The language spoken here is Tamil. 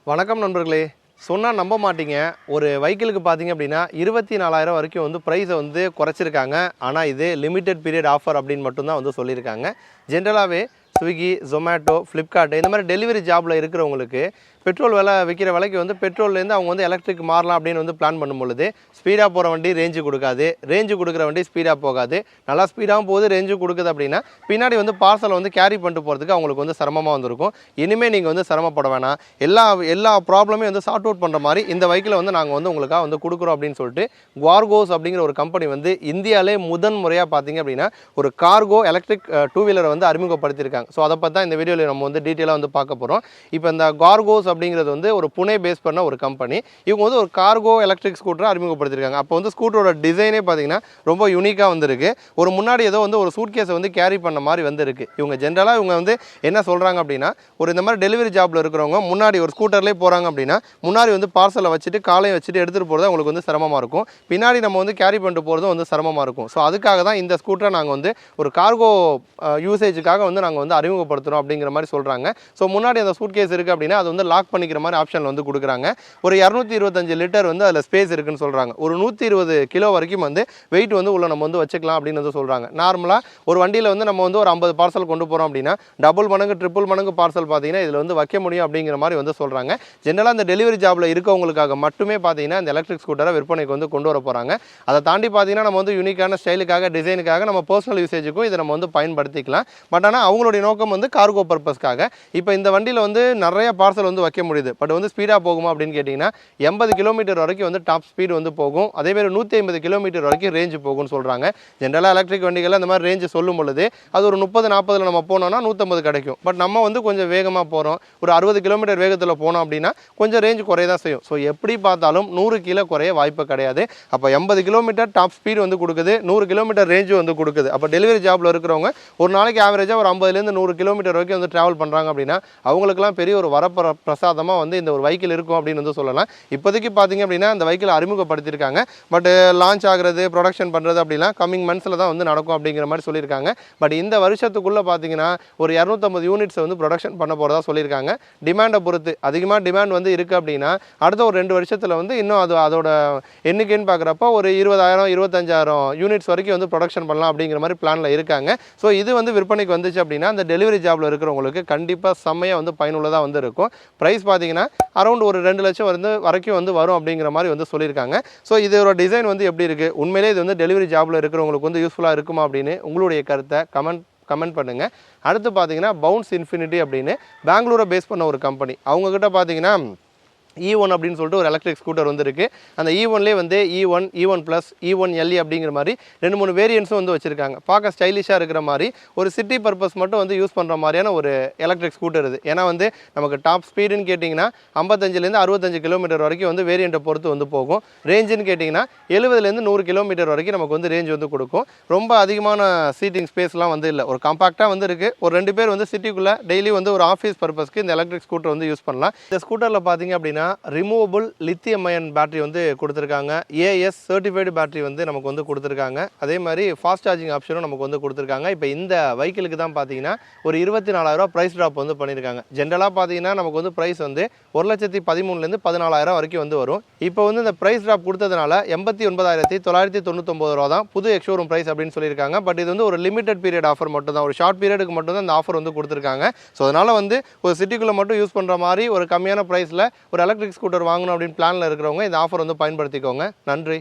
வணக்கம் நண்பர்களே. சொன்னால் நம்ப மாட்டீங்க, ஒரு வெஹிக்கிளுக்கு பார்த்தீங்க அப்படின்னா 24,000 வரைக்கும் வந்து ப்ரைஸை வந்து குறைச்சிருக்காங்க. ஆனால் இது லிமிடெட் பீரியட் ஆஃபர் அப்படின்னு மட்டும்தான் வந்து சொல்லியிருக்காங்க. ஜென்ரலாகவே ஸ்விக்கி, ஜொமேட்டோ, ஃப்ளிப்கார்ட் இந்த மாதிரி டெலிவரி ஜாபில் இருக்கிறவங்களுக்கு பெட்ரோல் விலை விற்கிற விலைக்கு வந்து பெட்ரோல்லேருந்து அவங்க வந்து எலக்ட்ரிக் மாறலாம் அப்படின்னு வந்து பிளான் பண்ணும் பொழுது ஸ்பீடாக போகிற வண்டி ரேஞ்சு கொடுக்காது, ரேஞ்சு கொடுக்குற வண்டி ஸ்பீடாக போகாது. நல்லா ஸ்பீடாகவும் போகுது, ரேஞ்சு கொடுக்குது அப்படின்னா பின்னாடி வந்து பார்சலை வந்து கேரி பண்ணிட்டு போகிறதுக்கு அவங்களுக்கு வந்து சிரமமாக வந்துருக்கும். இனிமேல் நீங்கள் வந்து சிரமப்பட வேணாம், எல்லா ப்ராப்ளமே வந்து சார்ட் அவுட் பண்ணுற மாதிரி இந்த வெஹிக்கிளை வந்து நாங்கள் வந்து உங்களுக்காக வந்து கொடுக்குறோம் அப்படின்னு சொல்லிட்டு Qargos அப்படிங்கிற ஒரு கம்பெனி வந்து இந்தியாவிலே முதன் முறையாக பார்த்தீங்க அப்படின்னா ஒரு கார்கோ எலக்ட்ரிக் டூ வீலரை வந்து அறிமுகப்படுத்தியிருக்காங்க. ஸோ அதை பற்றி தான் இந்த வீடியோவில் நம்ம வந்து டீட்டெயிலாக வந்து பார்க்க போகிறோம். இப்போ இந்த Qargos அப்படிங்கிறது வந்து ஒரு புனே பேஸ் பண்ண ஒரு கம்பெனி. இவங்க வந்து ஒரு கார்கோ எலக்ட்ரிக் ஸ்கூட்டரை அறிமுகப்படுத்தியிருக்காங்க. அப்போ வந்து ஸ்கூட்டரோட டிசைனே பார்த்தீங்கன்னா ரொம்ப யூனிக்காக வந்துருக்கு. ஒரு முன்னாடி ஏதோ வந்து ஒரு சூட் கேஸை வந்து கேரி பண்ண மாதிரி வந்துருக்கு. இவங்க ஜென்ரலாக இவங்க வந்து என்ன சொல்கிறாங்க அப்படின்னா, ஒரு இந்த மாதிரி டெலிவரி ஜாபில் இருக்கிறவங்க முன்னாடி ஒரு ஸ்கூட்டர்லேயே போகிறாங்க அப்படின்னா முன்னாடி வந்து பார்சலை வச்சுட்டு காலையும் வச்சுட்டு எடுத்துகிட்டு போகிறது அவங்களுக்கு வந்து சிரமமாக இருக்கும். பின்னாடி நம்ம வந்து கேரி பண்ணிட்டு போகிறதும் வந்து சிரமமாக இருக்கும். ஸோ அதுக்காக தான் இந்த ஸ்கூட்டரை நாங்கள் வந்து ஒரு கார்கோ யூசேஜுக்காக வந்து நாங்கள் வந்து அறிமுகப்படுத்துகிறோம் அப்படிங்கிற மாதிரி சொல்கிறாங்க. ஸோ முன்னாடி அந்த சூட் கேஸ் இருக்குது அப்படின்னா அது வந்து லாக் பண்ணிக்கிற மாதிரி ஆப்ஷன் வந்து கொடுக்குறாங்க. ஒரு 225 லிட்டர் வந்து அதில் ஸ்பேஸ் இருக்குன்னு சொல்கிறாங்க. ஒரு 120 கிலோ வரைக்கும் வந்து வெயிட் வந்து உள்ள நம்ம வந்து வச்சுக்கலாம் அப்படின்னு வந்து சொல்கிறாங்க. நார்மலாக ஒரு வண்டியில் வந்து நம்ம வந்து ஒரு 50 பார்சல் கொண்டு போகிறோம் அப்படின்னா டபுள் மடங்கு ட்ரிபிள் மடங்கு பார்சல் பார்த்தீங்கன்னா இதில் வந்து வைக்க முடியும் அப்படிங்கிற மாதிரி வந்து சொல்கிறாங்க. ஜென்ரலாக இந்த டெலிவரி ஜாபில் இருக்கவங்களுக்காக மட்டுமே பார்த்தீங்கன்னா இந்த எலக்ட்ரிக் ஸ்கூட்டரை விற்பனைக்கு வந்து கொண்டு வர போகிறாங்க. அதை தாண்டி பார்த்தீங்கன்னா நம்ம வந்து யூனிக்கான ஸ்டைலுக்காக டிசைனுக்காக நம்ம பர்சனல் யூசேஜுக்கும் இதை நம்ம வந்து பயன்படுத்திக்கலாம். பட் ஆனால் அவங்களுடைய நோக்கம் வந்து கார்கோ பர்பஸ்க்காக. இப்போ இந்த வண்டியில் வந்து நிறைய பார்சல் வந்து வைக்க முடியுது. பட் வந்து ஸ்பீடாக போகுமா அப்படின்னு கேட்டிங்கன்னா 80 கிலோமீட்டர் வரைக்கும் வந்து டாப் ஸ்பீடு வந்து போகும். அதேமாதிரி 150 கிலோமீட்டர் வரைக்கும் ரேஞ்சு போகும்னு சொல்கிறாங்க. ஜென்ரலாக எலக்ட்ரிக் வண்டிகள் அந்த மாதிரி ரேஞ்சு சொல்லும் பொழுது அது ஒரு 30-40 நம்ம போனோம்னா 150 கிடைக்கும். பட் நம்ம வந்து கொஞ்சம் வேகமாக போகிறோம், ஒரு 60 கிலோமீட்டர் வேகத்தில் போனோம் அப்படின்னா கொஞ்சம் ரேஞ்சு குறைய தான் செய்யும். ஸோ எப்படி பார்த்தாலும் 100 கிலோ குறைய வாய்ப்பு கிடையாது. அப்போ 80 கிலோமீட்டர் டாப் ஸ்பீடு வந்து கொடுக்குது, 100 கிலோமீட்டர் ரேஞ்சு வந்து கொடுக்குது. அப்போ டெலிவரி ஜாபில் இருக்கிறவங்க ஒரு நாளைக்கு ஆவரேஜாக ஒரு 50லேருந்து 100 கிலோமீட்டர் வரைக்கும் வந்து ட்ராவல் பண்ணுறாங்க அப்படின்னா அவங்களுக்குலாம் பெரிய ஒரு வரப்பிரசாதமாக வந்து இந்த ஒரு வெஹிக்கிள் இருக்கும் அப்படின்னு வந்து சொல்லலாம். இப்போதைக்கு பார்த்தீங்க அப்படின்னா அந்த வெஹிக்கிள் அறிமுகப்படுத்தியிருக்காங்க. பட் லான்ச் ஆகிறது, ப்ரொடக்ஷன் பண்ணுறது அப்படிலாம் கம்மிங் மந்த்ஸில் தான் வந்து நடக்கும் அப்படிங்கிற மாதிரி சொல்லியிருக்காங்க. பட் இந்த வருஷத்துக்குள்ளே பார்த்தீங்கன்னா ஒரு 250 யூனிட்ஸ் வந்து ப்ரொடக்ஷன் பண்ண போகிறதா சொல்லியிருக்காங்க. டிமாண்டை பொறுத்து அதிகமாக டிமாண்ட் வந்து இருக்குது அப்படின்னா அடுத்த ஒரு 2 வருஷத்தில் வந்து இன்னும் அதோட எண்ணிக்கைன்னு பார்க்குறப்ப ஒரு 20,000-25,000 யூனிட்ஸ் வரைக்கும் வந்து ப்ரொடக்ஷன் பண்ணலாம் அப்படிங்கிற மாதிரி பிளானில் இருக்காங்க. ஸோ இது வந்து விற்பனைக்கு வந்துச்சு அப்படின்னா அந்த டெலிவரி ஜாபில் இருக்கிறவங்களுக்கு கண்டிப்பாக செம்மையாக வந்து பயனுள்ளதாக வந்து இருக்கும். ப்ரைஸ் பார்த்தீங்கன்னா அரௌண்ட் ஒரு 2 லட்சம் வரைக்கும் வந்து வரும் அப்படிங்கிற மாதிரி வந்து சொல்லியிருக்காங்க. ஸோ இதோட டிசைன் வந்து எப்படி இருக்குது, உண்மையிலே இது வந்து டெலிவரி ஜாபில் இருக்கிறவங்களுக்கு வந்து யூஸ்ஃபுல்லாக இருக்குமா அப்படின்னு உங்களுடைய கருத்தை கமெண்ட் பண்ணுங்கள். அடுத்து பார்த்தீங்கன்னா பவுன்ஸ் இன்ஃபினிட்டி அப்படின்னு பெங்களூரை பேஸ் பண்ண ஒரு கம்பெனி. அவங்கக்கிட்ட பார்த்தீங்கன்னா E1 அப்படின்னு சொல்லிட்டு ஒரு எலக்ட்ரிக் ஸ்கூட்டர் வந்து இருக்குது. அந்த E1லேயே வந்து E1, E1 plus, E1 LE அப்படிங்கிற மாதிரி 2-3 வேரியன்ஸும் வந்து வச்சுருக்காங்க. பார்க்க ஸ்டைலிஷாக இருக்கிற மாதிரி ஒரு சிட்டி பர்பஸ் மட்டும் வந்து யூஸ் பண்ணுற மாதிரியான ஒரு எலக்ட்ரிக் ஸ்கூட்டர் இது. ஏன்னா வந்து நமக்கு டாப் ஸ்பீடுன்னு கேட்டிங்கன்னா 55லேருந்து 65 கிலோமீட்டர் வரைக்கும் வந்து வேரியண்ட்டை பொறுத்து வந்து போகும். ரேஞ்சுன்னு கேட்டிங்கன்னா 70லேருந்து 100 கிலோமீட்டர் வரைக்கும் நமக்கு வந்து ரேஞ்ச் வந்து கொடுக்கும். ரொம்ப அதிகமான சீட்டிங் ஸ்பேஸ்லாம் வந்து இல்லை, ஒரு காம்பாக்டாக வந்து இருக்குது. ஒரு 2 பேர் வந்து சிட்டிக்குள்ளே டெய்லி வந்து ஒரு ஆஃபீஸ் பர்பஸ்க்கு இந்த எலக்ட்ரிக் ஸ்கூட்டர் வந்து யூஸ் பண்ணலாம். இந்த ஸ்கூட்டரில் பார்த்தீங்க அப்படின்னா ரிமூவபிள் லித்தியம் அயன் பேட்டரி வந்து கொடுத்துருக்காங்க. ஏஎஸ் சர்டிஃபைடு பேட்டரி வந்து நமக்கு வந்து கொடுத்துருக்காங்க. அதே மாதிரி ஃபாஸ்ட் சார்ஜிங் ஆப்ஷனும் நமக்கு வந்து கொடுத்துருக்காங்க. இப்போ இந்த வெஹிக்கிளுக்கு தான் பார்த்தீங்கன்னா ஒரு 24,000 ப்ரைஸ் ட்ராப் வந்து பண்ணியிருக்காங்க. ஜென்ரலாக பார்த்தீங்கன்னா நமக்கு வந்து ப்ரைஸ் வந்து 1,13,000லேருந்து 14,000 வரைக்கும் வந்து வரும். இப்போ வந்து இந்த ப்ரைஸ் ட்ராப் கொடுத்ததுனால 89,999 ரூபா தான் புது எக்ஸ்ஷோரூம் ப்ரைஸ் அப்படின்னு சொல்லியிருக்காங்க. பட் இது வந்து ஒரு லிமிடெட் பீரியட் ஆஃபர் மட்டும் தான், ஒரு ஷார்ட் பீரியடுக்கு மட்டும் தான் இந்த ஆஃபர் வந்து கொடுத்துருக்காங்க. ஸோ அதனால் வந்து ஒரு சிட்டிக்குள்ளே மட்டும் யூஸ் பண்ணுற மாதிரி ஒரு கம்மியான ப்ரைஸில் ஒரு எலக்ட்ரிக் ஸ்கூட்டர் வாங்கணும் அப்படின்னு பிளானில் இருக்கிறவங்க இந்த ஆஃபர் வந்து பயன்படுத்திக்கோங்க. நன்றி.